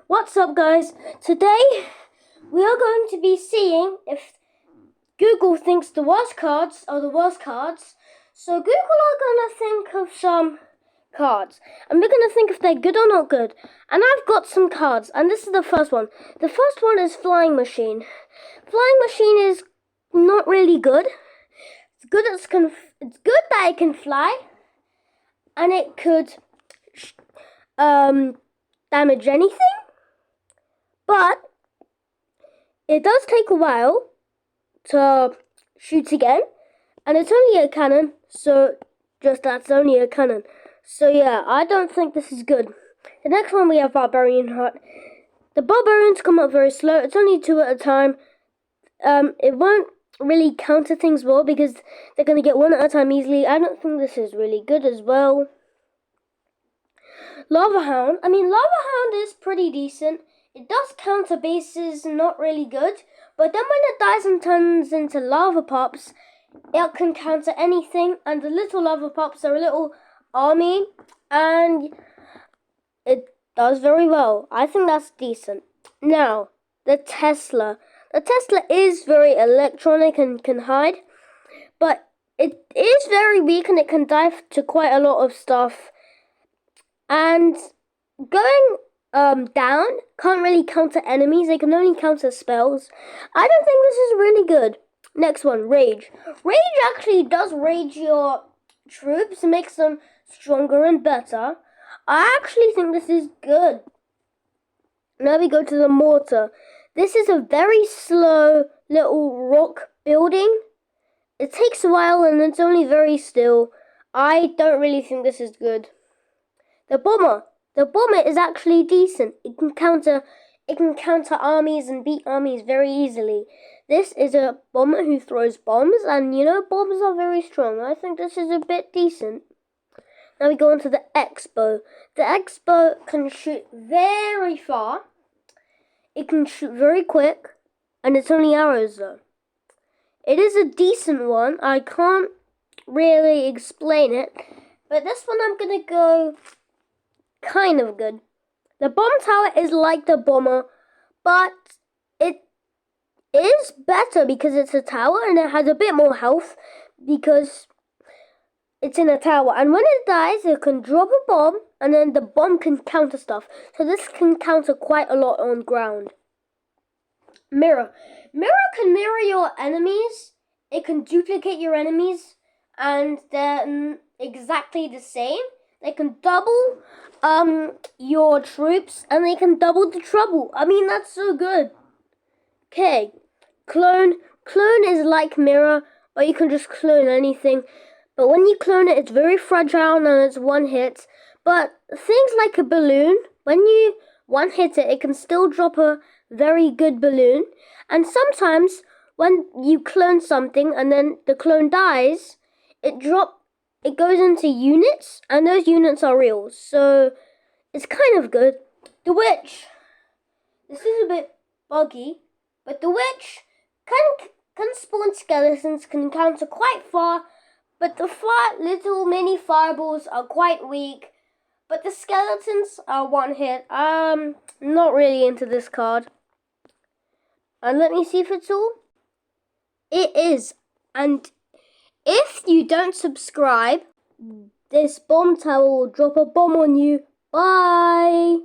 What's up, guys? Today we are going to be seeing if Google thinks the worst cards are the worst cards. So Google are going to think of some cards, and we're going to think if they're good or not good. And I've got some cards, and this is the first one. The first one is Flying Machine. Flying Machine is not really good. It's good that it can fly, and it could damage anything. But it does take a while to shoot again, and it's only a cannon, so that's only a cannon. So yeah, I don't think this is good. The next one we have Barbarian Hut. The Barbarians come up very slow. It's only 2 at a time. It won't really counter things well because they're going to get 1 at a time easily. I don't think this is really good as well. Lava Hound. Lava Hound is pretty decent. It does counter bases, not really good. But then when it dies and turns into lava pops, it can counter anything. And the little lava pops are a little army. And it does very well. I think that's decent. Now, the Tesla. The Tesla is very electronic and can hide. But it is very weak and it can dive to quite a lot of stuff. And going down can't really counter enemies. They can only counter spells. I don't think this is really good. Next one, Rage. Rage actually does rage your troops and makes them stronger and better. I actually think this is good. Now we go to the Mortar. This is a very slow little rock building. It takes a while and it's only very still. I don't really think this is good. The Bomber. The Bomber is actually decent. It can counter armies and beat armies very easily. This is a bomber who throws bombs, and bombs are very strong. I think this is a bit decent. Now we go on to the X-Bow. The X-Bow can shoot very far. It can shoot very quick, and it's only arrows though. It is a decent one. I can't really explain it, but this one I'm gonna go kind of good. The bomb tower is like the bomber, but it is better because it's a tower and it has a bit more health because it's in a tower. And when it dies, it can drop a bomb and then the bomb can counter stuff. So this can counter quite a lot on ground. Mirror. Mirror can mirror your enemies. It can duplicate your enemies and they're exactly the same. They can double your troops, and they can double the trouble. That's so good. Okay, Clone. Clone is like Mirror, or you can just clone anything. But when you clone it, it's very fragile and it's one hit. But things like a balloon, when you one hit it, it can still drop a very good balloon. And sometimes when you clone something and then the clone dies, it goes into units, and those units are real, so it's kind of good. The Witch. This is a bit buggy, but the Witch can spawn skeletons, can counter quite far, but the little mini fireballs are quite weak. But the skeletons are one hit. Not really into this card. And let me see if it's all. It is, and if you don't subscribe, this bomb tower will drop a bomb on you. Bye!